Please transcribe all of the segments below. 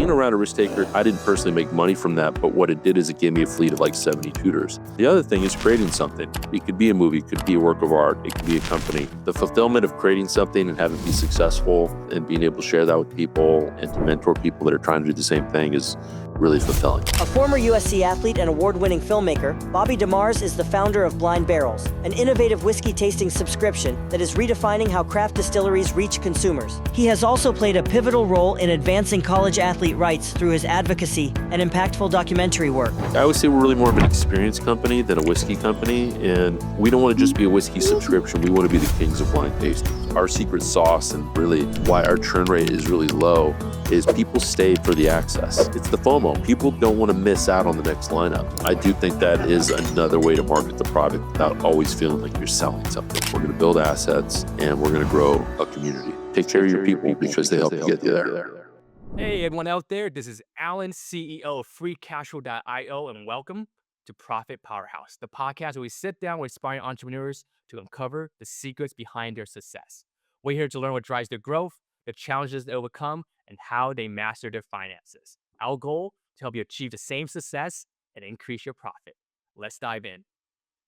being around a risk taker, I didn't personally make money from that, but what it did is it gave me a fleet of like 70 tutors. The other thing is creating something. It could be a movie, it could be a work of art, it could be a company. The fulfillment of creating something and having it be successful and being able to share that with people and to mentor people that are trying to do the same thing is really fulfilling. A former USC athlete and award-winning filmmaker, Bobby DeMars is the founder of Blind Barrels, an innovative whiskey tasting subscription that is redefining how craft distilleries reach consumers. He has also played a pivotal role in advancing college athlete rights through his advocacy and impactful documentary work. I would say we're really more of an experience company than a whiskey company, and we don't want to just be a whiskey subscription. We want to be the kings of blind tasting. Our secret sauce and really why our churn rate is really low is people stay for the access. It's the FOMO. People don't want to miss out on the next lineup. I do think that is another way to market the product without always feeling like you're selling something. We're going to build assets and we're going to grow a community. Take care of your people because they help you get there. Hey, everyone out there. This is Alan, CEO of FreeCashflow.io, and welcome to Profit Powerhouse, the podcast where we sit down with aspiring entrepreneurs to uncover the secrets behind their success. We're here to learn what drives their growth, the challenges they overcome, and how they master their finances. Our goal, to help you achieve the same success and increase your profit. Let's dive in.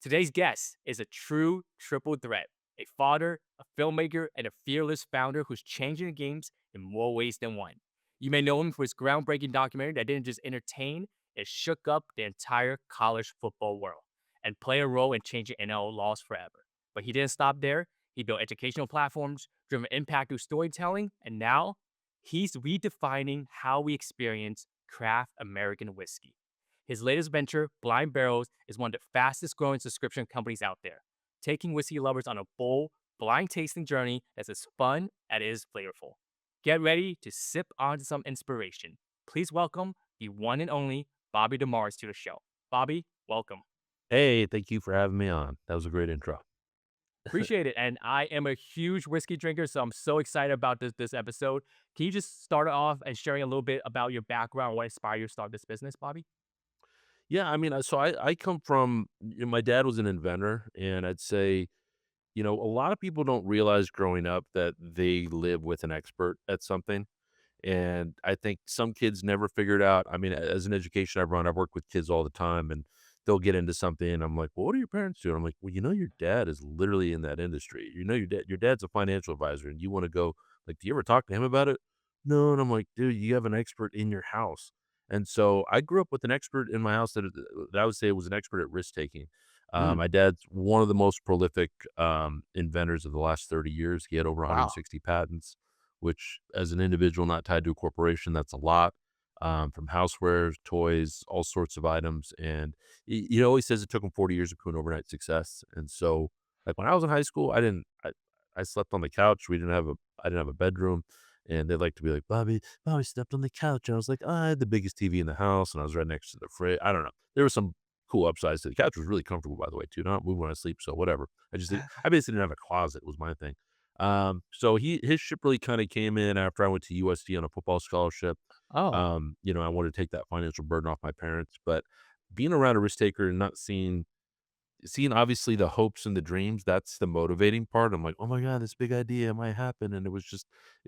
Today's guest is a true triple threat, a father, a filmmaker, and a fearless founder who's changing the games in more ways than one. You may know him for his groundbreaking documentary that didn't just entertain, it shook up the entire college football world and played a role in changing N.I.L laws forever. But he didn't stop there. He built educational platforms, driven impact through storytelling, and now he's redefining how we experience craft American whiskey. His latest venture, Blind Barrels, is one of the fastest growing subscription companies out there, taking whiskey lovers on a bold, blind tasting journey that's as fun as it is flavorful. Get ready to sip on some inspiration. Please welcome the one and only Bobby DeMars to the show. Bobby, welcome. Hey, thank you for having me on. That was a great intro. Appreciate it. And I am a huge whiskey drinker, so I'm so excited about this episode. Can you just start off and sharing a little bit about your background, what inspired you to start this business, Bobby? Yeah, I mean, so I come from, my dad was an inventor, and I'd say, a lot of people don't realize growing up that they live with an expert at something. And I think some kids never figured out. I mean, as an education I've run, I've worked with kids all the time and they'll get into something. And I'm like, well, what do your parents do? I'm like, well, your dad is literally in that industry. Your dad's a financial advisor and you want to go, like, do you ever talk to him about it? No. And I'm like, dude, you have an expert in your house. And so I grew up with an expert in my house that I would say was an expert at risk taking. Mm, My dad's one of the most prolific inventors of the last 30 years. He had over wow. 160 patents, which as an individual not tied to a corporation, that's a lot. From housewares, toys, all sorts of items. And he always says it took him 40 years to become an overnight success. And so, like when I was in high school, I slept on the couch. I didn't have a bedroom. And they'd like to be like, Bobby slept on the couch. And I was like, I had the biggest TV in the house and I was right next to the fridge. I don't know. There was some cool upsides to the couch. Was really comfortable, by the way, too. Not move when I sleep. So whatever. I basically didn't have a closet was my thing. So his ship really kind of came in after I went to USD on a football scholarship. Oh, I wanted to take that financial burden off my parents, but being around a risk taker and not seeing obviously the hopes and the dreams, that's the motivating part. I'm like, oh my God, this big idea might happen. And it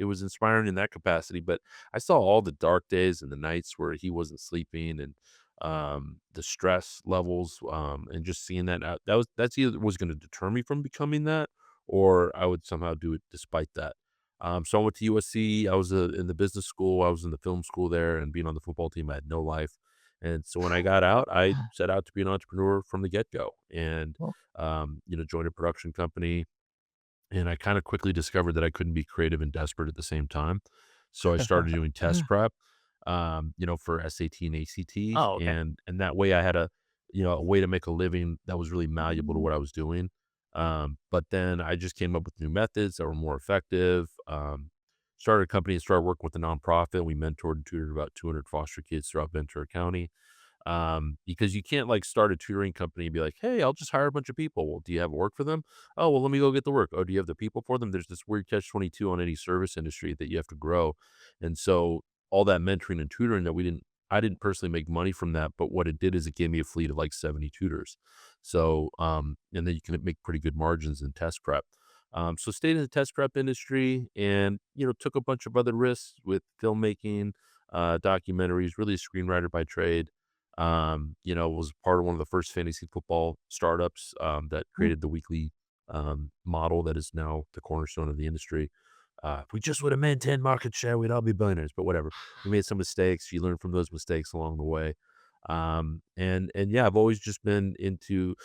was inspiring in that capacity. But I saw all the dark days and the nights where he wasn't sleeping and the stress levels, and just seeing that's either was going to deter me from becoming that or I would somehow do it despite that. So I went to USC. I was in the business school. I was in the film school there, and being on the football team, I had no life. And so when I got out, I set out to be an entrepreneur from the get go, and well, joined a production company. And I kind of quickly discovered that I couldn't be creative and desperate at the same time. So I started doing test prep, for SAT and ACT, oh, okay. and that way I had a way to make a living that was really malleable to what I was doing. But then I just came up with new methods that were more effective. Started a company and started working with a nonprofit. We mentored and tutored about 200 foster kids throughout Ventura County. Because you can't like start a tutoring company and be like, hey, I'll just hire a bunch of people. Well, do you have work for them? Oh, well, let me go get the work. Oh, do you have the people for them? There's this weird catch 22 on any service industry that you have to grow. And so all that mentoring and tutoring I didn't personally make money from that, but what it did is it gave me a fleet of like 70 tutors. So, and then you can make pretty good margins in test prep. So stayed in the test prep industry and, took a bunch of other risks with filmmaking, documentaries, really a screenwriter by trade. Was part of one of the first fantasy football startups that created the weekly model that is now the cornerstone of the industry. If we just would have maintained market share, we'd all be billionaires. But whatever, we made some mistakes. You learn from those mistakes along the way. And yeah, I've always just been into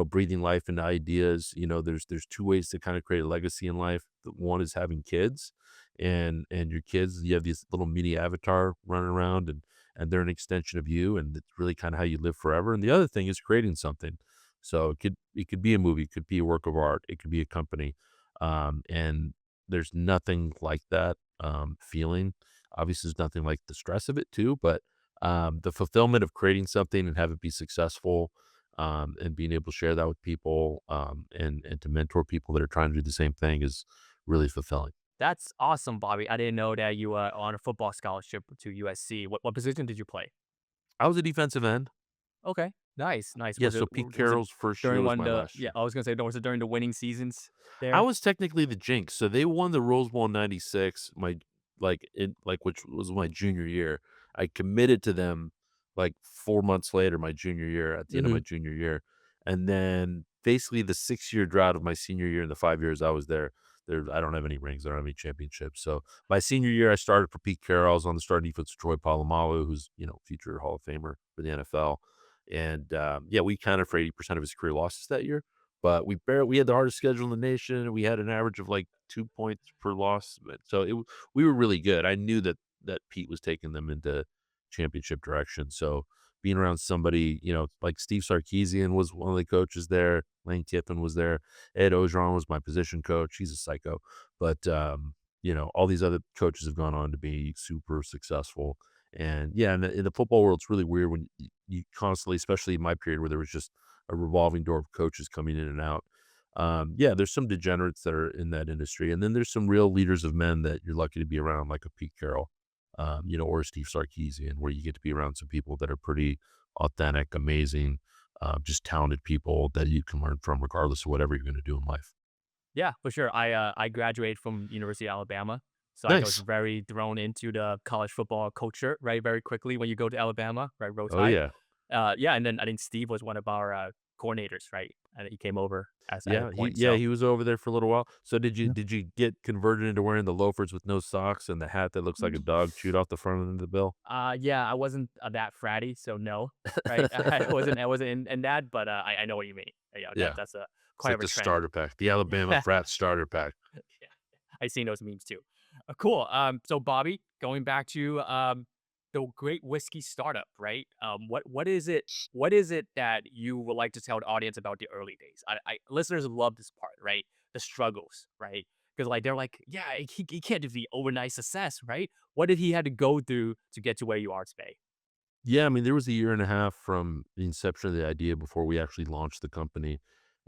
breathing life into ideas. There's two ways to kind of create a legacy in life. One is having kids, and your kids, you have this little mini avatar running around, and they're an extension of you, and it's really kind of how you live forever. And the other thing is creating something. So it could be a movie, it could be a work of art, it could be a company, and there's nothing like that feeling. Obviously, there's nothing like the stress of it too, but the fulfillment of creating something and have it be successful, and being able to share that with people, and to mentor people that are trying to do the same thing is really fulfilling. That's awesome, Bobby. I didn't know that you were on a football scholarship to USC. What position did you play? I was a defensive end. Okay, nice, nice. Yeah, so Pete Was it Carroll's first year during was one my the last yeah, year. I was gonna say, was it during the winning seasons I there? was technically the jinx. So they won the Rose Bowl in '96, which was my junior year. I committed to them like 4 months later, my junior year, at the end of my Mhm. junior year. And then basically the 6-year drought of my senior year and the 5 years I was there, I don't have any rings, I don't have any championships. So my senior year, I started for Pete Carroll. I was on the starting defense with Troy Polamalu, who's, future Hall of Famer for the NFL. And yeah, we counted for 80% of his career losses that year. But we had the hardest schedule in the nation. We had an average of, like, 2 points per loss, but so we were really good. I knew that Pete was taking them into championship direction, so being around somebody, like Steve Sarkisian was one of the coaches there, Lane Kiffin was there, Ed Ogeron was my position coach, he's a psycho, but, all these other coaches have gone on to be super successful, and, yeah, in the football world, it's really weird when you constantly, especially in my period where there was just a revolving door of coaches coming in and out. Yeah, there's some degenerates that are in that industry, and then there's some real leaders of men that you're lucky to be around, like a Pete Carroll, or a Steve Sarkisian, where you get to be around some people that are pretty authentic, amazing, just talented people that you can learn from regardless of whatever you're going to do in life. Yeah, for sure. I graduated from University of Alabama, so I was Nice. very thrown into the college football culture, right, very quickly when you go to Alabama, right, Roll Oh Tide. yeah. Yeah, and then I think Steve was one of our, coordinators, right? And he came over as at a Yeah, point, so he was over there for a little while. So did you yeah. did you get converted into wearing the loafers with no socks and the hat that looks like a dog chewed off the front of the bill? Yeah, I wasn't, that fratty, so no, right? I wasn't in that, but, I know what you mean. Yeah, Yeah. that's a It's quite like of a the trend. starter pack, the Alabama frat starter pack. Yeah, I seen those memes too. Cool. So Bobby, going back to the great whiskey startup, right? What is it? What is it that you would like to tell the audience about the early days? Listeners love this part, right? The struggles, right? Because like they're like, yeah, he can't just be overnight success, right? What did he had to go through to get to where you are today? Yeah, I mean, there was a year and a half from the inception of the idea before we actually launched the company.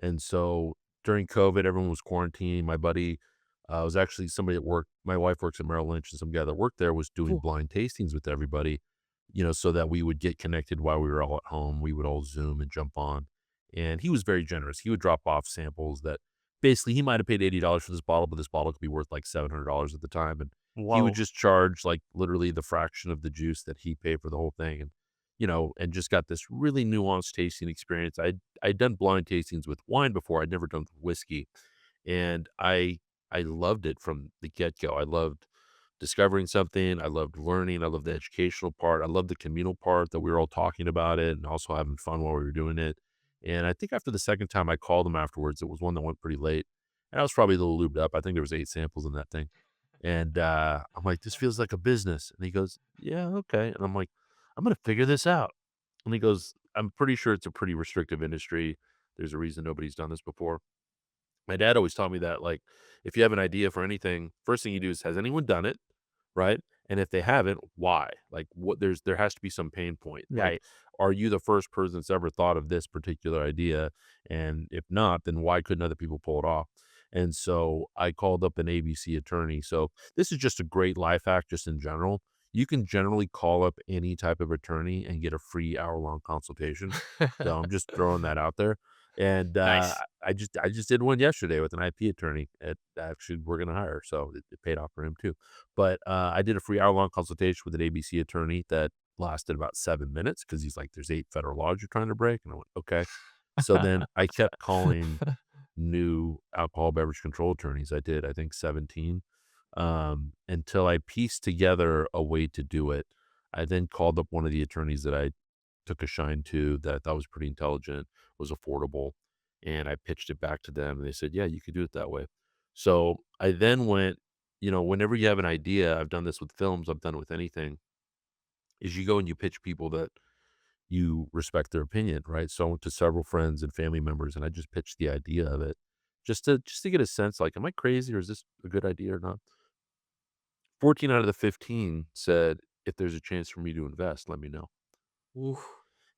And so during COVID, everyone was quarantining. My buddy was actually somebody at work. My wife works at Merrill Lynch, and some guy that worked there was doing Cool. blind tastings with everybody, so that we would get connected while we were all at home. We would all Zoom and jump on. And he was very generous. He would drop off samples that basically he might have paid $80 for this bottle, but this bottle could be worth like $700 at the time. And he would Whoa. just charge like literally the fraction of the juice that he paid for the whole thing. And just got this really nuanced tasting experience. I'd done blind tastings with wine before. I'd never done whiskey, and I loved it from the get go. I loved discovering something. I loved learning. I loved the educational part. I loved the communal part that we were all talking about it and also having fun while we were doing it. And I think after the second time I called him afterwards, it was one that went pretty late, and I was probably a little lubed up. I think there was 8 samples in that thing. And, I'm like, "This feels like a business." And he goes, "Yeah, okay." And I'm like, "I'm gonna figure this out." And he goes, "I'm pretty sure it's a pretty restrictive industry. There's a reason nobody's done this before." My dad always taught me that, like, if you have an idea for anything, first thing you do is, "Has anyone done it?" Right? And if they haven't, why? Like, there has to be some pain point. Like, Right. are you the first person that's ever thought of this particular idea? And if not, then why couldn't other people pull it off? And so I called up an ABC attorney. So this is just a great life hack, just in general. You can generally call up any type of attorney and get a free hour-long consultation. So I'm just throwing that out there. And, Nice. I just did one yesterday with an IP attorney that actually we're gonna hire, so it paid off for him too. But, I did a free hour-long consultation with an ABC attorney that lasted about 7 minutes because he's like, "There's 8 federal laws you're trying to break," and I went, "Okay." So then I kept calling new alcohol beverage control attorneys. I did, I think, 17, until I pieced together a way to do it. I then called up one of the attorneys that I took a shine to that I thought was pretty intelligent, was affordable, and I pitched it back to them, and they said, "Yeah, you could do it that way." So I then went, whenever you have an idea, I've done this with films, I've done it with anything, is you go and you pitch people that you respect their opinion, right? So I went to several friends and family members, and I just pitched the idea of it just to get a sense, like, am I crazy or is this a good idea or not? 14 out of the 15 said, if there's a chance for me to invest, let me know. Ooh,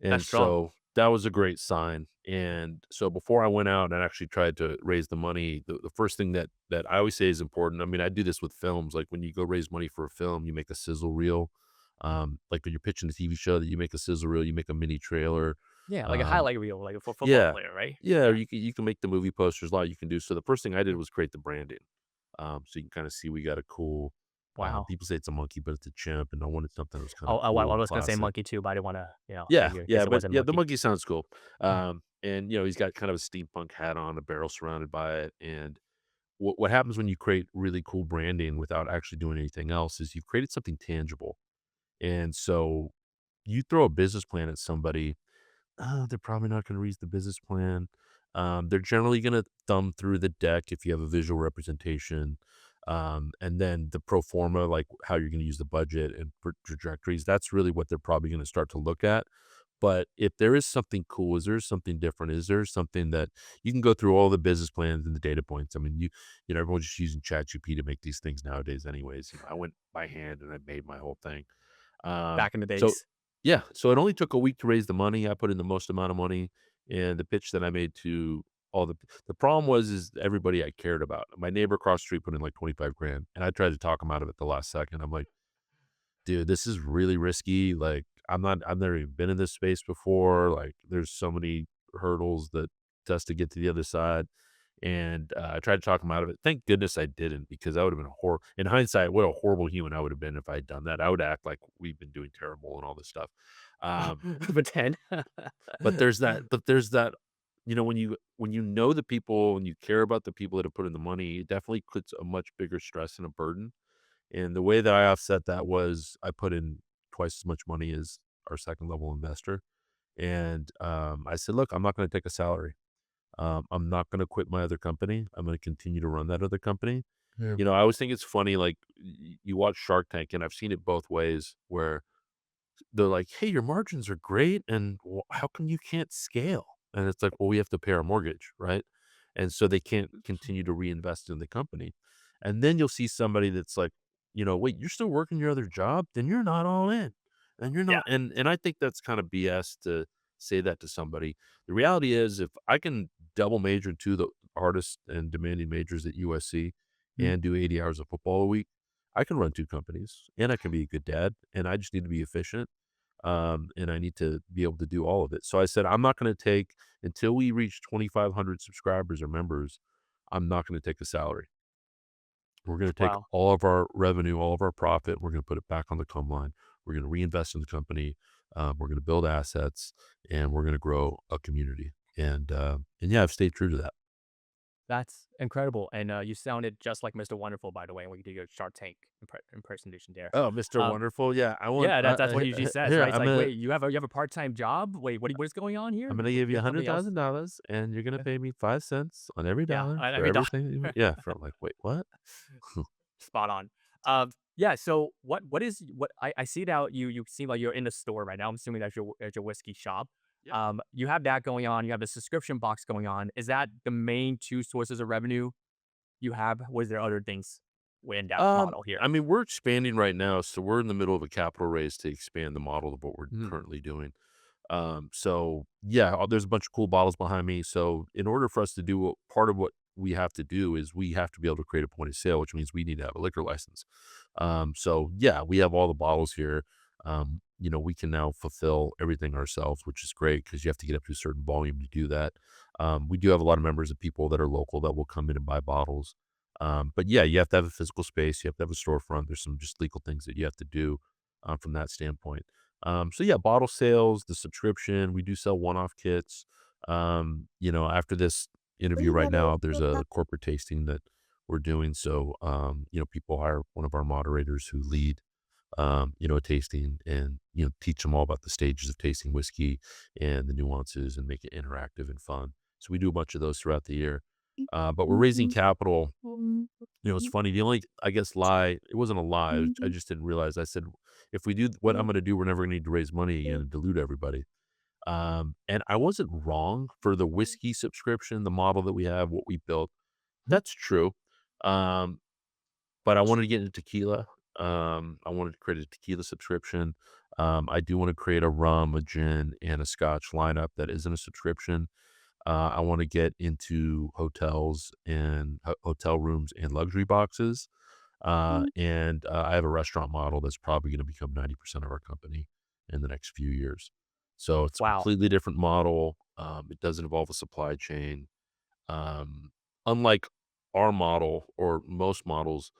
that's And strong. so that was a great sign. And so before I went out and actually tried to raise the money, the first thing that I always say is important. I mean, I do this with films. Like when you go raise money for a film, you make a sizzle reel. Like when you're pitching a TV show, that you make a sizzle reel, you make a mini trailer. Yeah, like a Um, highlight reel, like for football yeah, player, right? yeah. Or Yeah. you can make the movie posters. A lot you can do. So the first thing I did was create the branding. So you can kind of see we got a cool. Wow. People say it's a monkey, but it's a chimp, and I wanted something that was kind Oh, of I cool and was gonna say classic. monkey too, but I didn't wanna, Yeah, figure in yeah, case it but wasn't yeah, the monkey. monkey sounds cool. Yeah. And he's got kind of a steampunk hat on, a barrel surrounded by it. And what happens when you create really cool branding without actually doing anything else is you've created something tangible. And so you throw a business plan at somebody, they're probably not going to read the business plan. They're generally going to thumb through the deck if you have a visual representation. And then the pro forma, like how you're going to use the budget and trajectories, that's really what they're probably going to start to look at. But if there is something cool, is there something different? Is there something that you can go through all the business plans and the data points? I mean, everyone's just using ChatGPT to make these things nowadays, anyways. I went by hand and I made my whole thing. Back in the So days. yeah, so it only took a week to raise the money. I put in the most amount of money, and the pitch that I made to all the problem was is everybody I cared about. My neighbor across the street put in like 25 grand, and I tried to talk him out of it the last second. I'm like, dude, this is really risky. Like, I've never even been in this space before. Like, there's so many hurdles that just to get to the other side. And I tried to talk him out of it. Thank goodness I didn't, because I would have been in hindsight, what a horrible human I would have been if I had done that. I would act like we've been doing terrible and all this stuff. Um, Pretend. but there's that, when you know the people and you care about the people that have put in the money, it definitely puts a much bigger stress and a burden. And the way that I offset that was I put in twice as much money as our second level investor. And I said, look, I'm not going to take a salary. I'm not going to quit my other company. I'm going to continue to run that other company. Yeah. I always think it's funny, like you watch Shark Tank, and I've seen it both ways where they're like, "Hey, your margins are great, and how come you can't scale?" And it's like, "Well, we have to pay our mortgage, right?" And so they can't continue to reinvest in the company. And then you'll see somebody that's like, "Wait, you're still working your other job? Then you're not all in, and you're Yeah. not." And I think that's kind of BS to say that to somebody. The reality is, if I can double major in two of the hardest and demanding majors at USC Mm. and do 80 hours of football a week, I can run two companies, and I can be a good dad, and I just need to be efficient, and I need to be able to do all of it. So I said, I'm not going to take until we reach 2,500 subscribers or members. I'm not going to take a salary. We're going to take Wow. all of our revenue, all of our profit. We're going to put it back on the come line. We're going to reinvest in the company. We're going to build assets, and we're going to grow a community. And yeah, I've stayed true to that. That's incredible, and, you sounded just like Mr. Wonderful, by the way, when you did your Shark Tank impersonation there. Oh, Mr. Um, Wonderful. Yeah, I want. yeah, that's what he usually says, Here, right? It's like, "Wait, you have a part-time job? Wait, what is going on here? I'm gonna give you There's something else?" $100,000, and you're gonna Yeah, pay me 5 cents on every yeah, dollar I for mean, everything yeah, for I'm like, "Wait, what?" spot on. Yeah, so what is what I see that you seem like you're in the store right now. I'm assuming that's your whiskey shop. Yep. You have that going on, you have the subscription box going on. Is that the main 2 sources of revenue you have? Was there other things in that model here? I mean, we're expanding right now, so we're in the middle of a capital raise to expand the model of what we're Mhm. currently doing. So yeah, there's a bunch of cool bottles behind me. So in order for us to do part of what we have to do is we have to be able to create a point of sale, which means we need to have a liquor license. So yeah, we have all the bottles here. we can now fulfill everything ourselves, which is great because you have to get up to a certain volume to do that. We do have a lot of members of people that are local that will come in and buy bottles. But yeah, you have to have a physical space. You have to have a storefront. There's some just legal things that you have to do from that standpoint. So yeah, bottle sales, the subscription, we do sell one-off kits. After this interview right now, there's a corporate tasting that we're doing. So, people hire one of our moderators who lead, a tasting and, teach them all about the stages of tasting whiskey and the nuances and make it interactive and fun. So we do a bunch of those throughout the year. But we're raising capital. It's funny. The only, I guess, lie, it wasn't a lie. I just didn't realize. I said, if we do what I'm going to do, we're never going to need to raise money again and dilute everybody. And I wasn't wrong for the whiskey subscription, the model that we have, what we built. That's true. Um, but I wanted to get into tequila. I wanted to create a tequila subscription. I do want to create a rum, a gin, and a scotch lineup that isn't a subscription. I want to get into hotels and hotel rooms and luxury boxes. And I have a restaurant model that's probably going to become 90% of our company in the next few years. So it's a Wow. completely different model. It doesn't involve a supply chain. Um, Unlike our model or most models,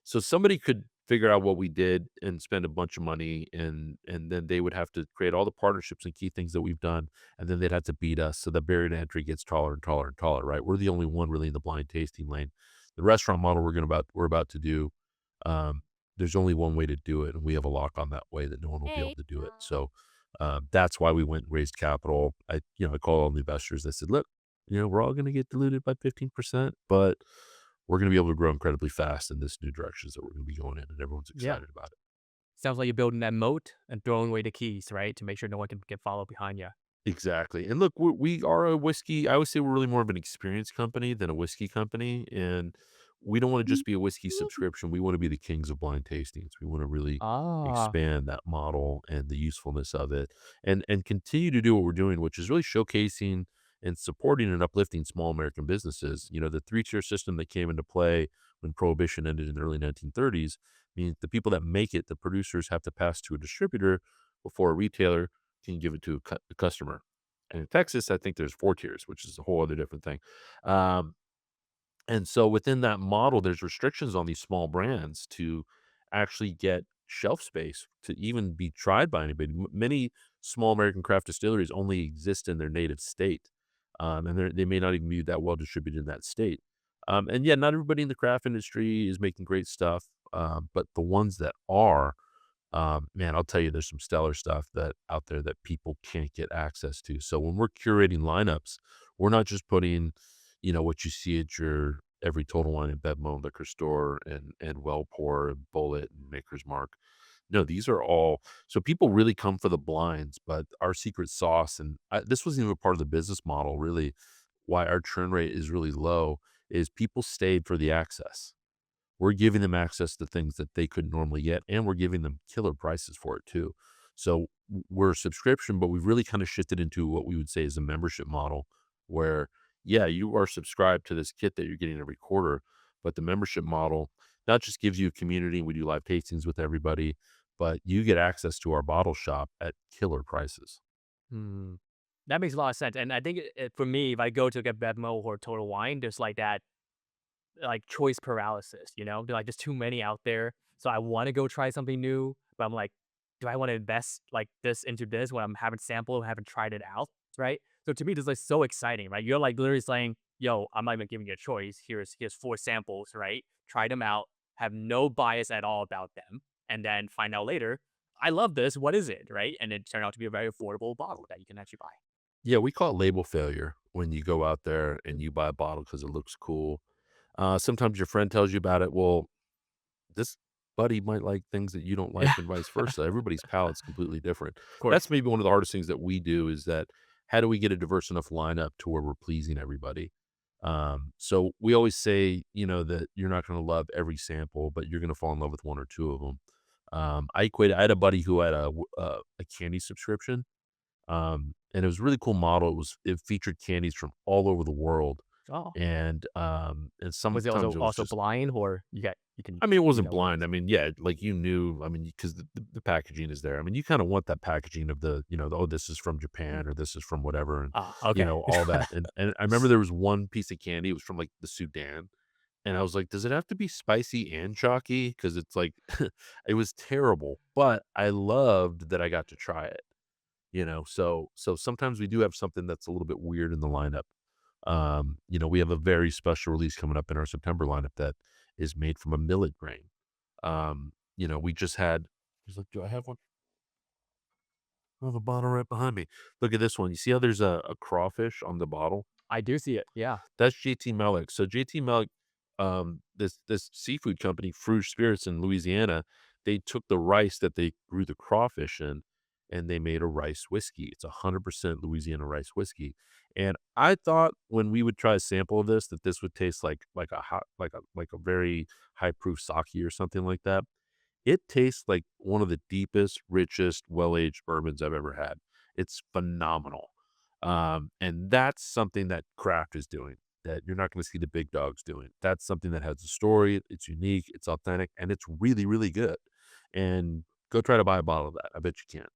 so somebody could figure out what we did and spend a bunch of money, and then they would have to create all the partnerships and key things that we've done, and then they'd have to beat us. So the barrier to entry gets taller and taller and taller, right? We're the only one really in the blind tasting lane. The restaurant model we're about to do, um, there's only one way to do it, and we have a lock on that way that no one will be able to do it. So that's why we went and raised capital. I called all the investors. I said, look, we're all going to get diluted by 15%, but we're going to be able to grow incredibly fast in this new directions that we're going to be going in, and everyone's Yeah. excited about it. Sounds like you're building that moat and throwing away the keys, right? To make sure no one can get follow behind you. Exactly. And look, we are a whiskey. I always say we're really more of an experience company than a whiskey company. And we don't want to just be a whiskey subscription. We want to be the kings of blind tastings. We want to really Ah. expand that model and the usefulness of it and continue to do what we're doing, which is really showcasing and supporting and uplifting small American businesses. The three-tier system that came into play when Prohibition ended in the early 1930s means the people that make it, the producers, have to pass to a distributor before a retailer can give it to a customer. And in Texas, I think there's 4 tiers, which is a whole other different thing. Um, and so within that model, there's restrictions on these small brands to actually get shelf space to even be tried by anybody. Many small American craft distilleries only exist in their native state, and they may not even be that well distributed in that state. And yeah, not everybody in the craft industry is making great stuff, but the ones that are, man, I'll tell you, there's some stellar stuff that out there that people can't get access to. So when we're curating lineups, we're not just putting, what you see at your every Total Wine and Bevmo liquor store and Wellpour and Bullet and Maker's Mark. No, these are all so people really come for the blinds, but our secret sauce and this wasn't even a part of the business model. Really, why our churn rate is really low is people stayed for the access. We're giving them access to things that they couldn't normally get, and we're giving them killer prices for it too. So we're a subscription, but we've really kind of shifted into what we would say is a membership model where, yeah, you are subscribed to this kit that you're getting every quarter, but the membership model not just gives you a community, we do live tastings with everybody, but you get access to our bottle shop at killer prices. Hmm. That makes a lot of sense. And I think for me, if I go to get Bevmo or Total Wine, there's like that like choice paralysis, you know? They're like, there's too many out there. So I want to go try something new, but I'm like, do I want to invest like this into this when I'm haven't sampled, haven't tried it out, right? So to me, this is like so exciting, right? You're like literally saying, yo, I'm not even giving you a choice. Here's 4 samples, right? Try them out, have no bias at all about them, and then find out later, I love this. What is it, right? And it turned out to be a very affordable bottle that you can actually buy. Yeah, we call it label failure when you go out there and you buy a bottle because it looks cool. Sometimes your friend tells you about it. Well, this buddy might like things that you don't like Yeah, and vice versa. Everybody's palate's completely different. of That's course. maybe one of the hardest things that we do is that how do we get a diverse enough lineup to where we're pleasing everybody? So we always say, that you're not going to love every sample, but you're going to fall in love with one or two of them. I had a buddy who had a candy subscription. And it was a really cool model. It featured candies from all over the world. Oh, And was it also sometimes it was also just blind or you got? You can, I mean, it you wasn't know, what it blind. is. I mean, yeah, like you knew. I mean, because the packaging is there. I mean, you kind of want that packaging of the, oh, this is from Japan or this is from whatever, and Ah, okay. all that. And I remember there was one piece of candy. It was from like the Sudan, and I was like, does it have to be spicy and chalky? Because it's like, it was terrible, but I loved that I got to try it. So sometimes we do have something that's a little bit weird in the lineup. We have a very special release coming up in our September lineup that is made from a millet grain. We just had he's like, "Do I have one?" I have a bottle right behind me. Look at this one. You see how there's a crawfish on the bottle? I do see it. Yeah. That's JT Melick. So JT Melick, this seafood company, Fruge Spirits in Louisiana, they took the rice that they grew the crawfish in, and they made a rice whiskey. It's 100% Louisiana rice whiskey. And I thought when we would try a sample of this, that this would taste like a hot, like a very high proof sake or something like that. It tastes like one of the deepest, richest, well-aged bourbons I've ever had. It's phenomenal. And that's something that craft is doing that you're not gonna see the big dogs doing. That's something that has a story, it's unique, it's authentic, and it's really, really good. And go try to buy a bottle of that. I bet you can.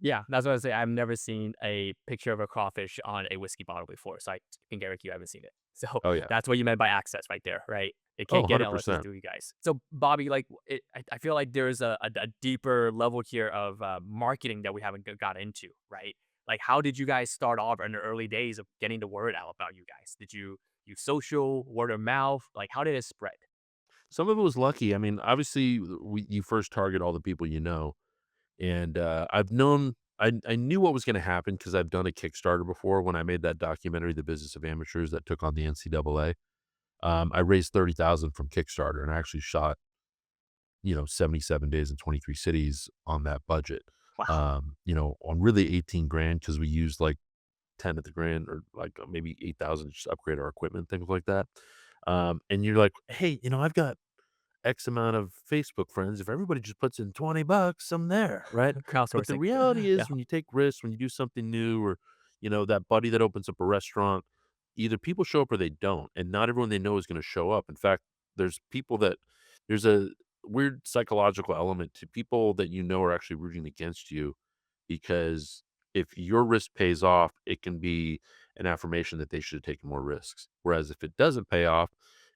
Yeah, that's what I say. I've never seen a picture of a crawfish on a whiskey bottle before, so I can guarantee you I haven't seen it. So Oh, yeah. that's what you meant by access right there, right? It Oh, can't get it unless it's 100%. through you guys. So Bobby, like, I feel like there's a deeper level here of marketing that we haven't got into, right? Like, how did you guys start off in the early days of getting the word out about you guys? Did you use social, word of mouth? Like, how did it spread? Some of it was lucky. I mean, obviously, you first target all the people you know, and, I knew what was gonna happen happen because I've done a Kickstarter before when I made that documentary, The Business of Amateurs, that took on the NCAA. I raised 30,000 from Kickstarter, and I actually shot, 77 days in 23 cities on that budget. Wow. On really 18 grand because we used like 10 of the grand or like maybe 8,000 to just upgrade our equipment, things like that. And you're like, hey, I've got X amount of Facebook friends. If everybody just puts in 20 bucks, I'm there, right? But the Crowdsourcing. reality Yeah. is when you take risks, when you do something new, or, that buddy that opens up a restaurant, either people show up or they don't. And not everyone they know is going to show up. In fact, there's people that there's a weird psychological element to people that are actually rooting against you because if your risk pays off, it can be an affirmation that they should have taken more risks. Whereas if it doesn't pay off,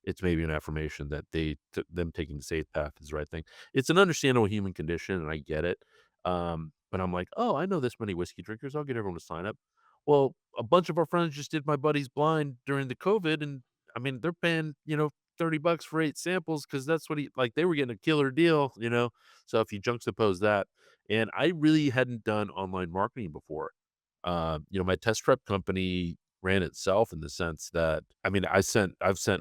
it's maybe an affirmation that them taking the safe path is the right thing. It's an understandable human condition, and I get it. But I'm like, oh, I know this many whiskey drinkers. I'll get everyone to sign up. Well, a bunch of our friends just did my buddy's blind during the COVID, and I mean, they're paying, $30 for 8 samples because that's what he like. They were getting a killer deal. So if you juxtapose that, and I really hadn't done online marketing before. My test prep company ran itself in the sense that I mean, I've sent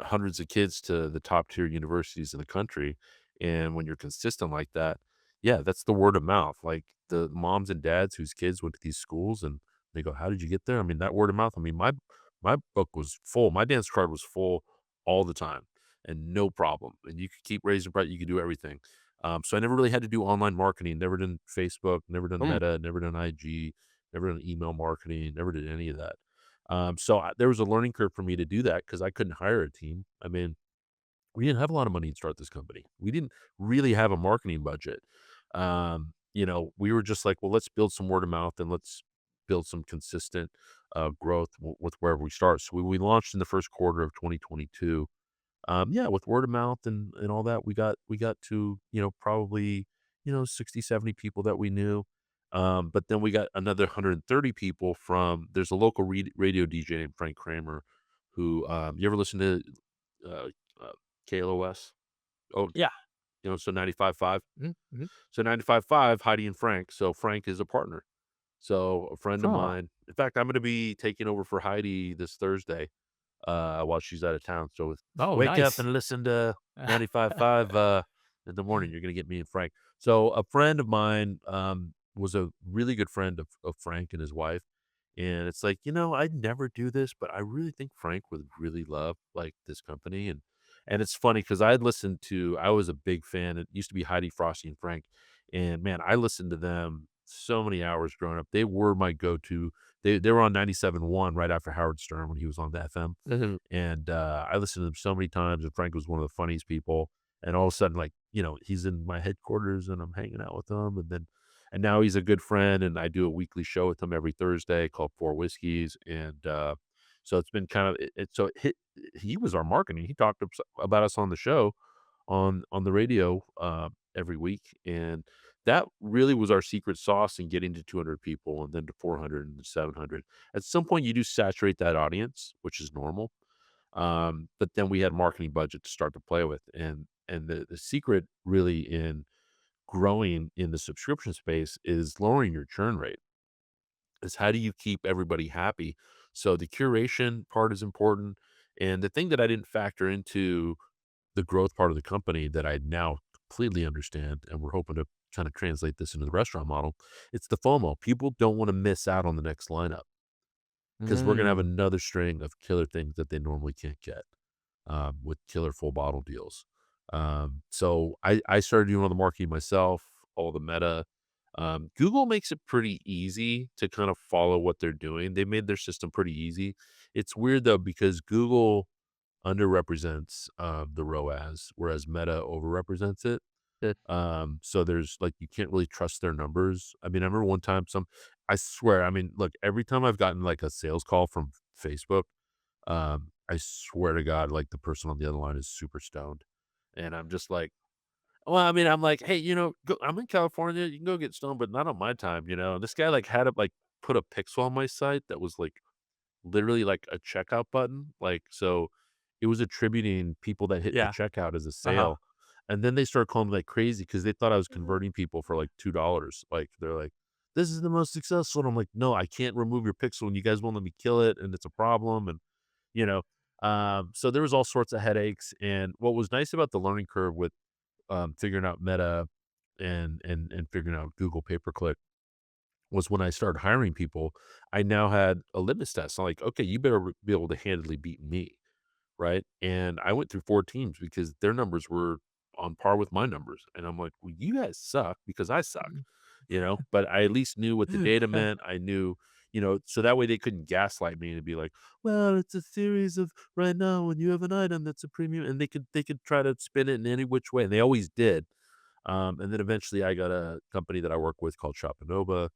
hundreds of kids to the top tier universities in the country, and when you're consistent like that, yeah, that's the word of mouth. Like the moms and dads whose kids went to these schools, and they go, "How did you get there?" I mean, that word of mouth. I mean, my book was full. My dance card was full all the time, and no problem. And you could keep raising price. You could do everything. So I never really had to do online marketing. Never done Facebook. Never done Mm. Meta. Never done IG. Never done email marketing. Never did any of that. There was a learning curve for me to do that because I couldn't hire a team. I mean, we didn't have a lot of money to start this company. We didn't really have a marketing budget. We were just like, well, let's build some word of mouth and let's build some consistent growth with wherever we start. So we launched in the first quarter of 2022. Yeah, with word of mouth and all that, we got to, probably, 60, 70 people that we knew. But then we got another 130 people from there's a local radio DJ named Frank Kramer who you ever listen to uh, uh KLOS? Oh, Yeah. so 95.5. Mhm, mhm. So 95.5, Heidi and Frank. So Frank is a partner. So a friend of Oh. mine. In fact, I'm going to be taking over for Heidi this Thursday while she's out of town. So Oh, wake up nice. and listen to 95.5 in the morning. You're gonna get me and Frank. So a friend of mine was a really good friend of Frank and his wife. And it's like, I'd never do this, but I really think Frank would really love like this company. And it's funny because I was a big fan. It used to be Heidi, Frosty, and Frank. And man, I listened to them so many hours growing up. They were my go-to. They were on 97.1 right after Howard Stern when he was on the FM. Mhm. And, I listened to them so many times, and Frank was one of the funniest people, And all of a sudden, like, he's in my headquarters and I'm hanging out with him. And now he's a good friend. And I do a weekly show with him every Thursday called Four Whiskeys. And, so it's been kind of, so he was our marketing. He talked about us on the show on the radio, every week, and that really was our secret sauce in getting to 200 people and then to 400 and 700. At some point, you do saturate that audience, which is normal, but then we had marketing budget to start to play with, and the secret really in growing in the subscription space is lowering your churn rate. Is how do you keep everybody happy? So the curation part is important, and the thing that I didn't factor into the growth part of the company that I now completely understand, and we're hoping to kind of translate this into the restaurant model. It's the FOMO. People don't want to miss out on the next lineup because we're going to have Mm. another string of killer things that they normally can't get, with killer full bottle deals. So I started doing all the marketing myself, all the meta. Google makes it pretty easy to kind of follow what they're doing. They made their system pretty easy. It's weird though because Google underrepresents, the ROAS, whereas Meta overrepresents it. Good. So there's like you can't really trust their numbers. I mean, I remember one time I swear, I mean, look, every time I've gotten like a sales call from Facebook, I swear to God, like the person on the other line is super stoned. And I'm just like, well, I mean, I'm like, hey, I'm in California, you can go get stoned, but not on my time. This guy like had to like put a pixel on my site that was like literally like a checkout button, like, so it was attributing people that hit the Yeah. checkout as a Uh-huh. sale, and then they started calling me like crazy because they thought I was converting people for like $2, like, they're like, "This is the most successful," and I'm like, "No, I can't remove your pixel, and you guys won't let me kill it, and it's a problem," and, you know, so there was all sorts of headaches, and what was nice about the learning curve with, figuring out Meta and figuring out Google pay per click was when I started hiring people, I now had a litmus test. I'm like, okay, you better be able to handily beat me, right? And I went through 4 teams because their numbers were on par with my numbers. And I'm like, well, you guys suck because I suck, but I at least knew what the data meant. I knew, so that way they couldn't gaslight me and be like, well, it's a series of right now when you have an item that's a premium, and they could try to spin it in any which way. And they always did. And then eventually I got a company that I work with called Shopanova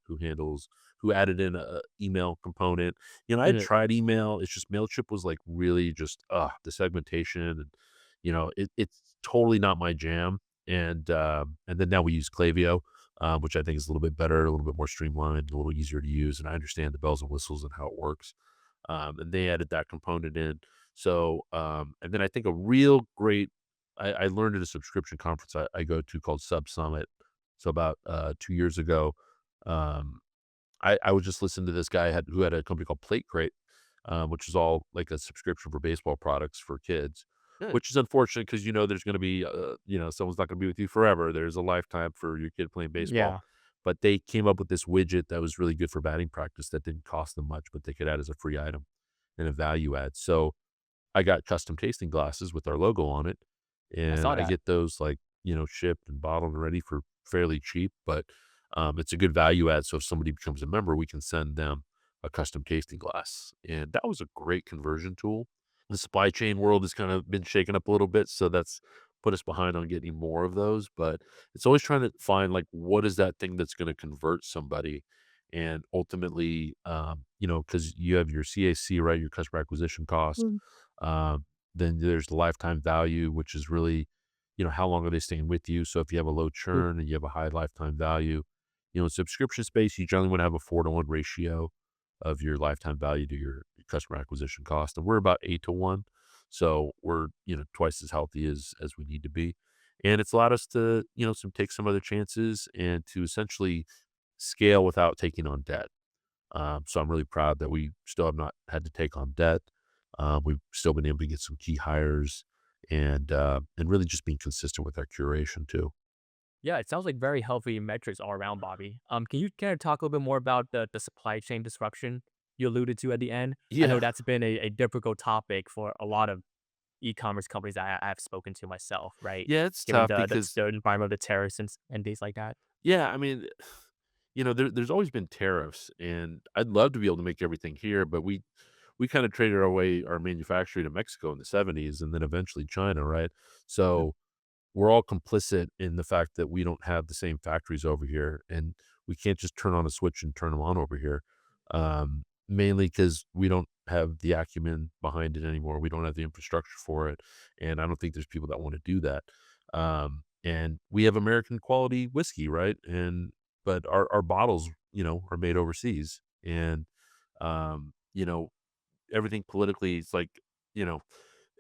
who added in a email component. I had Mhm. tried email. It's just MailChimp was like really just, the segmentation and, it's totally not my jam. And then now we use Klaviyo, which I think is a little bit better, a little bit more streamlined, a little easier to use. And I understand the bells and whistles and how it works. And they added that component in. So, and then I think a real great I learned at a subscription conference I go to called Sub Summit. So about 2 years ago, um, I was just listening to this guy who had a company called Plate Crate, which is all like a subscription for baseball products for kids, Good. which is unfortunate because there's going to be someone's not going to be with you forever. There's a lifetime for your kid playing baseball. Yeah. But they came up with this widget that was really good for batting practice that didn't cost them much, but they could add as a free item and a value add. So I got custom tasting glasses with our logo on it, I and saw I that. get those, like, shipped and bottled and ready for fairly cheap, but, it's a good value add, so if somebody becomes a member, we can send them a custom tasting glass, and that was a great conversion tool. The supply chain world has kind of been shaken up a little bit, so that's put us behind on getting more of those, but it's always trying to find, like, what is that thing that's gonna convert somebody, and ultimately, because you have your CAC, right, your customer acquisition cost, Mm. um, then there's the lifetime value, which is really, how long are they staying with you? So if you have a low Mm. churn and you have a high lifetime value, in subscription space, you generally want to have a 4-to-1 ratio of your lifetime value to your customer acquisition cost. And we're about 8-to-1. So we're, twice as healthy as we need to be. And it's allowed us to, take some other chances and to essentially scale without taking on debt. So I'm really proud that we still have not had to take on debt. We've still been able to get some key hires and really just being consistent with our curation too. Yeah, it sounds like very healthy metrics all around, Bobby. Can you kind of talk a little bit more about the supply chain disruption you alluded to at the end? I know Yeah. that's been a difficult topic for a lot of e-commerce companies that I've spoken to myself, right? Yeah, it's Given tough because the environment of the tariffs and things like that. yeah, I mean, there's always been tariffs and I'd love to be able to make everything here, but we kind of traded our manufacturing to Mexico in the 70s and then eventually China, right? Mm. So we're all complicit in the fact that we don't have the same factories over here, and we can't just turn on a switch and turn them on over here. Mainly because we don't have the acumen behind it anymore. We don't have the infrastructure for it, and I don't think there's people that want to do that. And we have American quality whiskey, right? And but our bottles, are made overseas, and you know, everything politically is like, you know,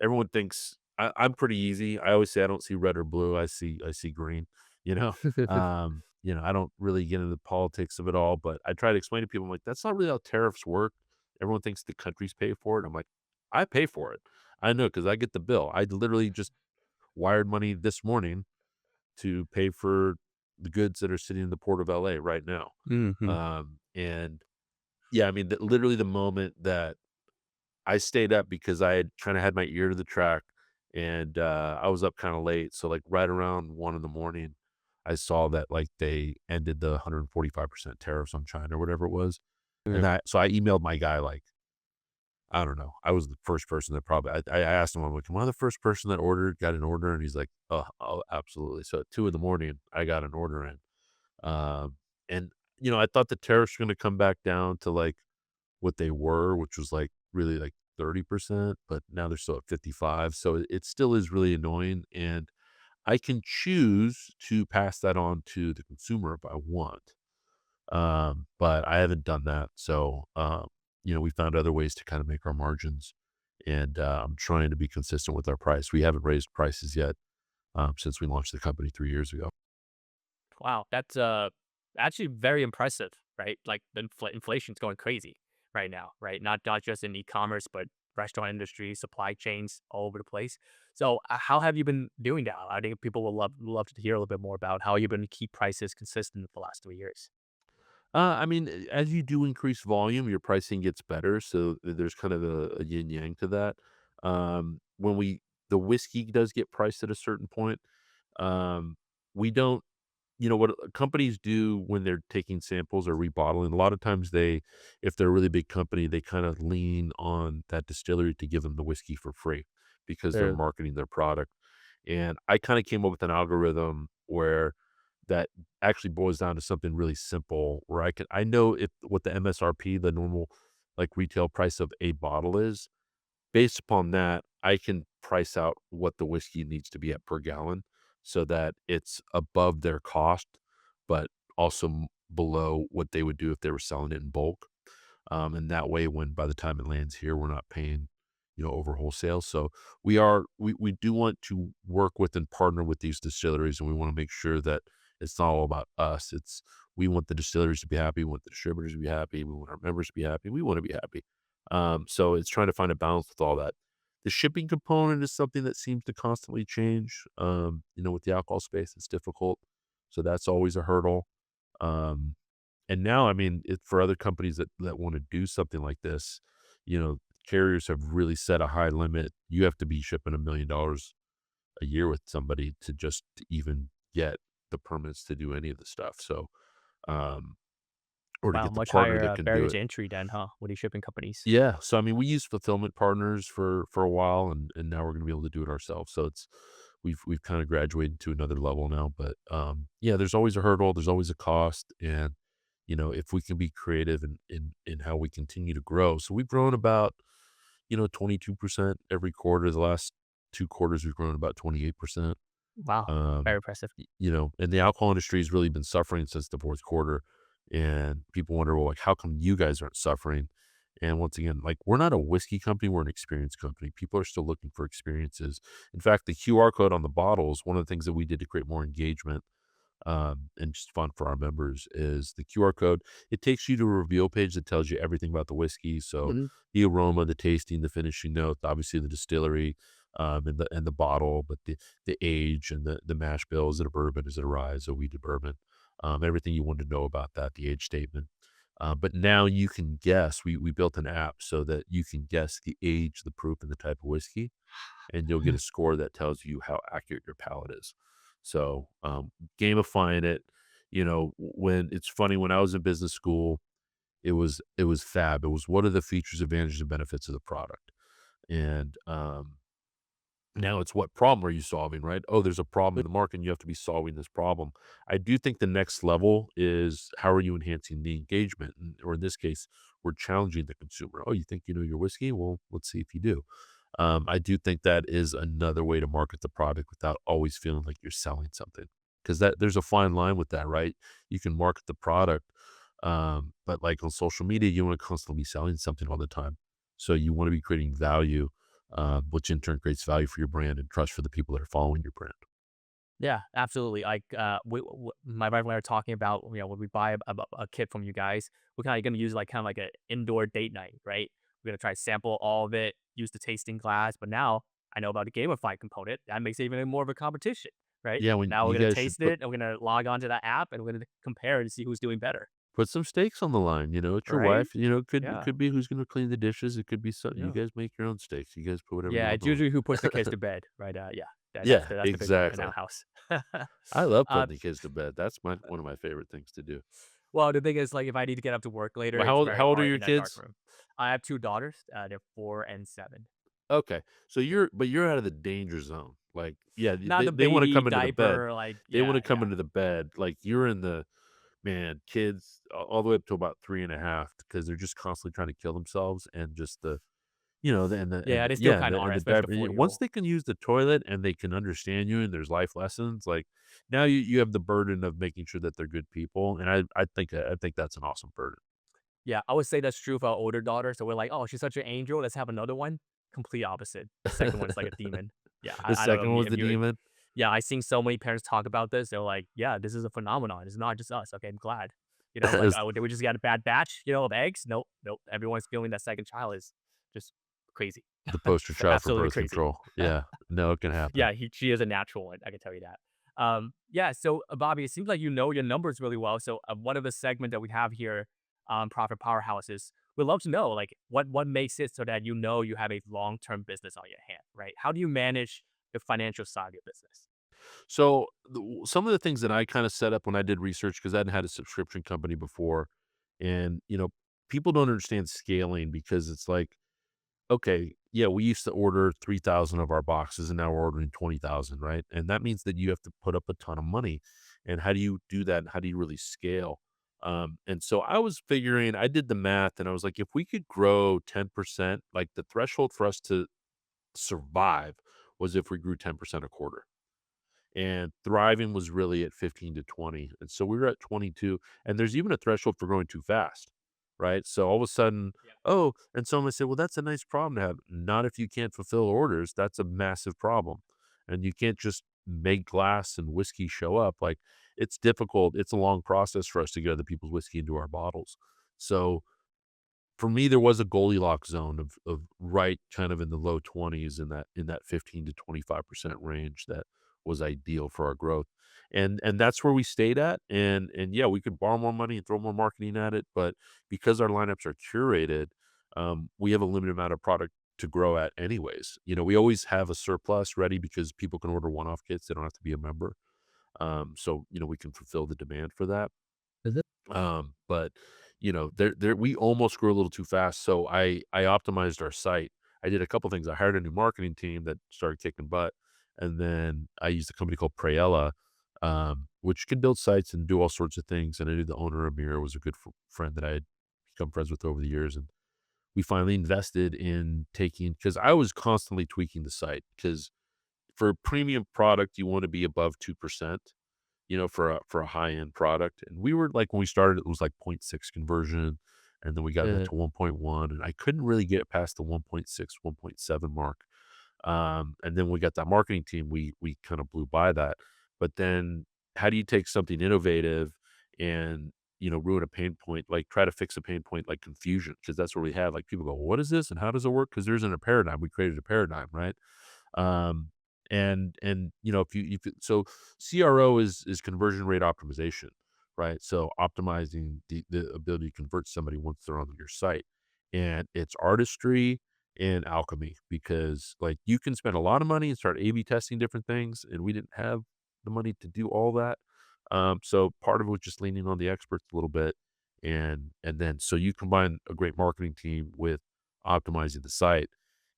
everyone thinks I'm pretty easy. I always say I don't see red or blue. I see green. You know, I don't really get into the politics of it all, but I try to explain to people, I'm like, that's not really how tariffs work. Everyone thinks the countries pay for it. I'm like, I pay for it. I know because I get the bill. I literally just wired money this morning to pay for the goods that are sitting in the port of LA right now. Mhm. And yeah, I mean, literally the moment that I stayed up because I had kinda had my ear to the track, and, I was up kinda late, so, like, right around 1 in the morning, I saw that, like, they ended the 145% tariffs on China or whatever it was, and Yeah. I emailed my guy, like, I don't know, I was the first person that probably I asked him, I'm like, "Am I the first person that got an order?" And he's like, "Oh, absolutely." So at 2 in the morning, I got an order in, and, I thought the tariffs were gonna come back down to, like, what they were, which was, like, really, like, 30%, but now they're still at 55, so it still is really annoying, and I can choose to pass that on to the consumer if I want, but I haven't done that, so, we found other ways to kinda make our margins, and, I'm trying to be consistent with our price. We haven't raised prices yet, since we launched the company 3 years ago. Wow, that's actually very impressive, right? Like the inflation's going crazy right now, right? Not just in e-commerce, but restaurant industry, supply chains all over the place. So, how have you been doing that? I think people will love to hear a little bit more about how you've been to keep prices consistent for the last 3 years. I mean, as you do increase volume, your pricing gets better, so there's kind of a yin yang to that. When the whiskey does get priced at a certain point, we don't what companies do when they're taking samples or rebottling, a lot of times if they're a really big company, they kind of lean on that distillery to give them the whiskey for free because they're True. marketing their product. And I kind of came up with an algorithm where that actually boils down to something really simple where I know if what the MSRP, the normal like retail price of a bottle is. Based upon that, I can price out what the whiskey needs to be at per gallon so that it's above their cost, but also below what they would do if they were selling it in bulk. And that way, when by the time it lands here, we're not paying, over wholesale. So we do want to work with and partner with these distilleries, and we want to make sure that it's not all about us. We want the distilleries to be happy, we want the distributors to be happy, we want our members to be happy, we want to be happy. So it's trying to find a balance with all that. The shipping component is something that seems to constantly change. With the alcohol space, it's difficult. So that's always a hurdle. Um, and now, I mean, for other companies that wanna do something like this, carriers have really set a high limit. You have to be shipping $1,000,000 a year with somebody to even get the permits to do any of the stuff, so, um or to Wow, get the much partner higher that can do barrier it. to entry then, huh? With these shipping companies. Yeah, so, I mean, we use fulfillment partners for a while, and now we're gonna be able to do it ourselves, so we've kinda graduated to another level now, but, yeah, there's always a hurdle, there's always a cost, and, if we can be creative in how we continue to grow. So we've grown about, 22% every quarter. The last 2 quarters, we've grown about 28%. Wow, very Um, impressive. and the alcohol industry has really been suffering since the 4th quarter, and people wonder, "Well, like, how come you guys aren't suffering?" And once again, like, we're not a whiskey company, we're an experience company. People are still looking for experiences. In fact, the QR code on the bottles, one of the things that we did to create more engagement, and just fun for our members is the QR code. It takes you to a reveal page that tells you everything about the whiskey. So Mhm. the aroma, the tasting, the finishing note, obviously the distillery, and the bottle, but the age and the mash bill. Is it a bourbon? Is it a rye? Is it a wheated bourbon? Everything you want to know about that, the age statement. But now you can guess. We built an app so that you can guess the age, the proof, and the type of whiskey, and you'll get a score that tells you how accurate your palate is. So, gamifying it, when it's funny, when I was in business school, it was fab. It was what are the features, advantages, and benefits of the product, and Now it's what problem are you solving, right? Oh, there's a problem in the market and you have to be solving this problem. I do think the next level is how are you enhancing the engagement? Or in this case, we're challenging the consumer. Oh, you think you know your whiskey? Well, let's see if you do. I do think that is another way to market the product without always feeling like you're selling something. Because that there's a fine line with that, right? You can market the product, but like on social media, you want to constantly be selling something all the time. So you want to be creating value, which in turn creates value for your brand and trust for the people that are following your brand. Yeah, absolutely. Like, my wife and I are talking about, when we buy a kit from you guys, we're kind of going to use like kind of like an indoor date night, right? We're going to try to sample all of it, use the tasting glass. But now I know about the gamified component. That makes it even more of a competition, right? Yeah, when Now we're you going to guys should taste it and we're going to log on to that app and we're going to compare and see who's doing better, put some stakes on the line. It's your right? wife. It Yeah. could be who's going to clean the dishes. It could be so you Yeah. guys make your own stakes. You guys put whatever you Yeah. want It's on usually who puts the kids to bed, right? Yeah. Yeah, That's the big one in our exactly. house. I love uh, putting the kids to bed. That's my one of my favorite things to do. Well, the thing is, like, if I need to get up to work later, Well, it's very how old are hard your in that dark kids? room. I have 2 daughters, they're 4 and 7. Okay. So you're out of the danger zone. Like, yeah, Not the they wanna baby come into the bed. diaper, like They yeah, wanna come yeah. into the bed, like, you're in the man, kids all the way up to about 3.5 because they're just constantly trying to kill themselves and just Yeah, and they still yeah, kinda are, and the especially diaper the once 4-year-old. they can use the toilet and they can understand you and there's life lessons, like, now you have the burden of making sure that they're good people, and I think that's an awesome burden. Yeah, I would say that's true for our older daughter, so we're like, "Oh, she's such an angel, let's have another one." Complete opposite. The second one is like a demon. Yeah, The I don't know second one was if the you demon. yeah, I've seen so many parents talk about this, they're like, "Yeah, this is a phenomenon, it's not just us." Okay, I'm glad. Like, It's "Oh, did we just get a bad batch, of eggs?" Nope, nope, everyone's feeling that second child is just crazy. the poster child for Absolutely birth crazy. control. Yeah. No, it can happen. Yeah, she is a natural one, I can tell you that. Yeah, so, Bobby, it seems like you know your numbers really well, so, one of the segment that we have here, Profit Powerhouse is we'd love to know, like, what makes it so that you have a long-term business on your hand, right? How do you manage the financial side of your business? So, some of the things that I kinda set up when I did research, because I hadn't had a subscription company before, and, people don't understand scaling because it's like, okay, yeah, we used to order 3,000 of our boxes, and now we're ordering 20,000, right? And that means that you have to put up a ton of money, and how do you do that, and how do you really scale? And so I was figuring I did the math, and I was like, if we could grow 10%, like, the threshold for us to survive was if we grew 10% a quarter. And thriving was really at 15 to 20. And so we were at 22, and there's even a threshold for growing too fast, right? So all of a sudden, oh, and someone said, well, that's a nice problem to have. Not if you can't fulfill orders. That's a massive problem. And you can't just make glass and whiskey show up. Like it's difficult. It's a long process for us to get other people's whiskey into our bottles. So for me, there was a Goldilocks zone of right kind of in the low 20s in that 15 to 25% range that was ideal for our growth. And that's where we stayed at. And yeah, we could borrow more money and throw more marketing at it, but because our lineups are curated, we have a limited amount of product to grow at anyways. We always have a surplus ready because people can order one-off kits. They don't have to be a member. So we can fulfill the demand for that. But there we almost grew a little too fast. So I optimized our site. I did a couple things. I hired a new marketing team that started kicking butt, and then I used a company called Prayella, which can build sites and do all sorts of things. And I knew the owner Amir was a good friend that I had become friends with over the years, and we finally invested in taking because I was constantly tweaking the site because for a premium product you want to be above 2%, for a high-end product, and we were like when we started, it was like point 0.6 conversion, and then we got that Uh, to 1.1, and I couldn't really get past the 1.6, 1.7 mark. And then we got that marketing team, we kinda blew by that. But then how do you take something innovative and, ruin a pain point, like, try to fix a pain point like confusion? Because that's where we have, like, people go, "What is this, and how does it work?" Because there isn't a paradigm, we created a paradigm, right? Um, and so CRO is conversion rate optimization, right? So optimizing the ability to convert somebody once they're on your site. And it's artistry and alchemy because like you can spend a lot of money and start A/B testing different things, and we didn't have the money to do all that. So part of it was just leaning on the experts a little bit. And then so you combine a great marketing team with optimizing the site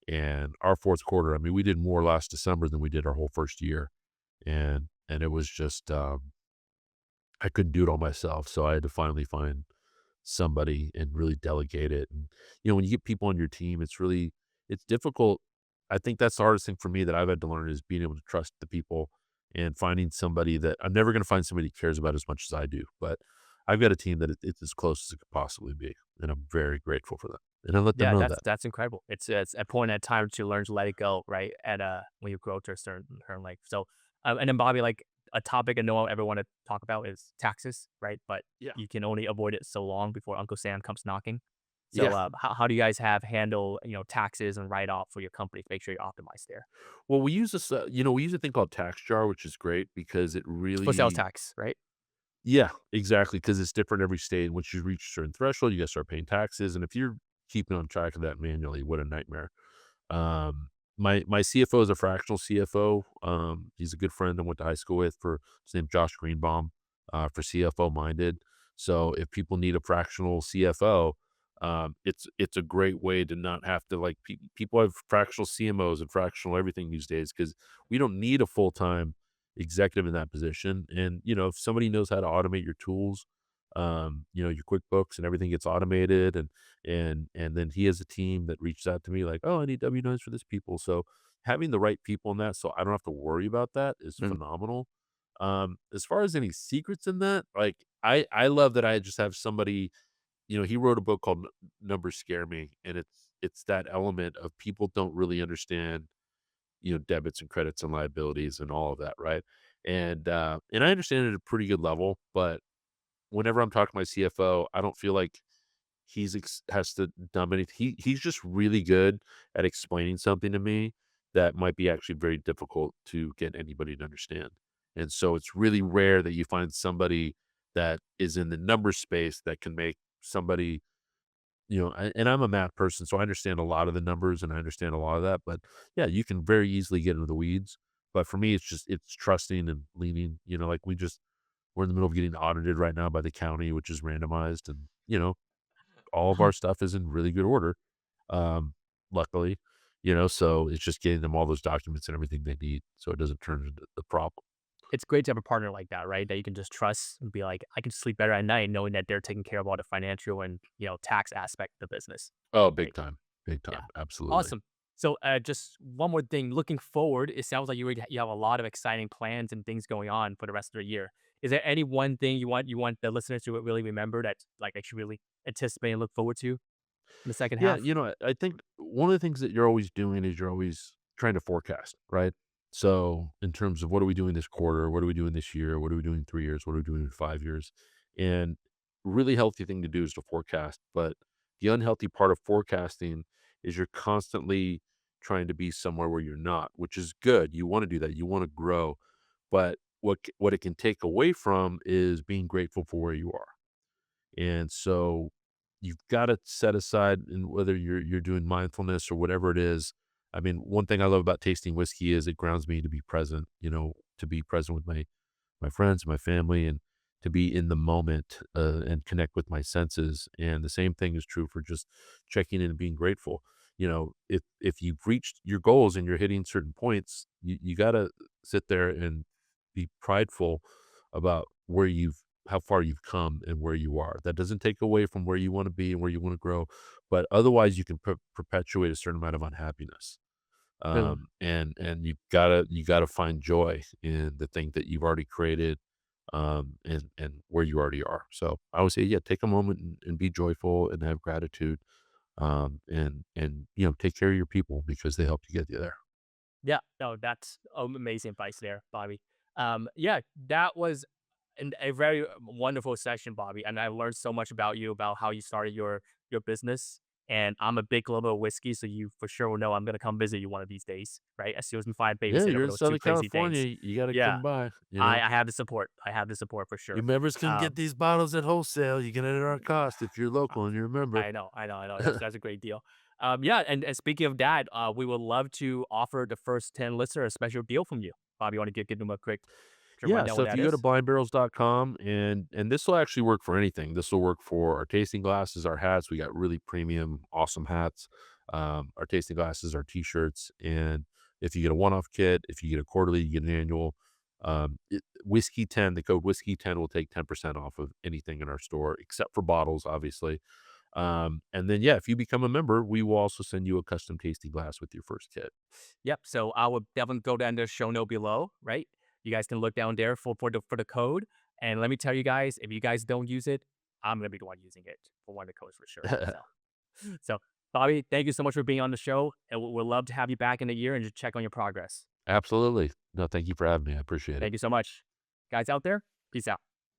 And our fourth quarter, I mean, we did more last December than we did our whole first year. And it was just, I couldn't do it all myself. So I had to finally find somebody and really delegate it. And, when you get people on your team, it's difficult. I think that's the hardest thing for me that I've had to learn is being able to trust the people and finding somebody that I'm never going to find somebody who cares about as much as I do. But I've got a team that it's as close as it could possibly be. And I'm very grateful for them. And I let them Yeah, know that's that. that's incredible. It's a point at time to learn to let it go, right? At when you grow to a certain like so, and then Bobby, like a topic I know I ever want to talk about is taxes, right? But Yeah. you can only avoid it so long before Uncle Sam comes knocking. So, Yeah. how do you guys have handle taxes and write off for your company? Make sure you're optimized there Well, we use this, we use a thing called Tax Jar, which is great because it for sales really, tax, right? yeah, exactly. Because it's different every state. Once you reach a certain threshold, you got to start paying taxes. And if you're keeping on track of that manually, what a nightmare. My CFO is a fractional CFO. He's a good friend I went to high school with for his name Josh Greenbaum, for CFO minded. So if people need a fractional CFO, it's a great way to not have to like people have fractional CMOs and fractional everything these days because we don't need a full time executive in that position. And if somebody knows how to automate your tools, your QuickBooks and everything gets automated and then he has a team that reaches out to me like, "Oh, I need W-9s for this people." So having the right people in that so I don't have to worry about that is Mm. phenomenal. As far as any secrets in that, like I love that I just have somebody, he wrote a book called Numbers Scare Me, and it's that element of people don't really understand, debits and credits and liabilities and all of that, right? And I understand it at a pretty good level, but whenever I'm talking to my CFO, I don't feel like has to dumb anything. He's just really good at explaining something to me that might be actually very difficult to get anybody to understand. And so it's really rare that you find somebody that is in the number space that can make somebody, and I'm a math person, so I understand a lot of the numbers and I understand a lot of that. But yeah, you can very easily get into the weeds. But for me, it's trusting and leaning, like we're in the middle of getting audited right now by the county, which is randomized. And, all of our stuff is in really good order, um, luckily, so it's just getting them all those documents and everything they need so it doesn't turn into the problem. It's great to have a partner like that, right? That you can just trust and be like, I can sleep better at night knowing that they're taking care of all the financial and tax aspect of the business, Oh, right? big Yeah. time, absolutely. Awesome. So, just one more thing. Looking forward, it sounds like you have a lot of exciting plans and things going on for the rest of the year. Is there any one thing you want the listeners to really remember that like they should really anticipate and look forward to in the second Yeah, half? I think one of the things that you're always doing is you're always trying to forecast, right? So, in terms of what are we doing this quarter? What are we doing this year? What are we doing in 3 years? What are we doing in 5 years? And really healthy thing to do is to forecast, but the unhealthy part of forecasting is you're constantly trying to be somewhere where you're not, which is good. You wanna do that. You wanna grow, but what it can take away from is being grateful for where you are. And so you've got to set aside, and whether you're doing mindfulness or whatever it is. I mean, one thing I love about tasting whiskey is it grounds me to be present, to be present with my friends, my family, and to be in the moment, and connect with my senses. And the same thing is true for just checking in and being grateful. If you've reached your goals and you're hitting certain points, you got to sit there and be prideful about how far you've come and where you are. That doesn't take away from where you want to be and where you want to grow, but otherwise you can perpetuate a certain amount of unhappiness. And you gotta find joy in the thing that you've already created, and where you already are. So I would say, yeah, take a moment and be joyful and have gratitude, and take care of your people because they helped you get you there. Yeah, no, that's amazing advice there, Bobby. Yeah, that was a very wonderful session, Bobby, and I learned so much about you, about how you started your business. And I'm a big lover of whiskey, so you for sure will know I'm gonna come visit you one of these days, right? As soon as we find a Yeah, babysitter you're for in those two Southern crazy California. things. You got to Yeah, come by. I have the support. I have the support for Your sure. members can get Um, these bottles at wholesale. You get it at our cost if you're local and you're a member. I know. That's a great deal. Yeah, and speaking of that, we would love to offer the first 10 listeners a special deal from you. Bob, you want to give them a quick Yeah, rundown so what if that you go to is? blindbarrels.com, and this will actually work for anything. This will work for our tasting glasses, our hats. We got really premium, awesome hats. our tasting glasses, our t-shirts. And if you get a one-off kit, if you get a quarterly, you get an annual. Whiskey 10, the code whiskey 10 will take 10% off of anything in our store, except for bottles, obviously. And then, yeah, if you become a member, we will also send you a custom tasting glass with your first kit. Yep. So I will definitely go down to the show note below, right? You guys can look down there for the code. And let me tell you guys, if you guys don't use it, I'm gonna be the one using it for one of the codes for sure. So Bobby, thank you so much for being on the show, and we'd love to have you back in a year and just check on your progress. Absolutely. No, thank you for having me. I appreciate it. Thank you so much, guys out there. Peace out.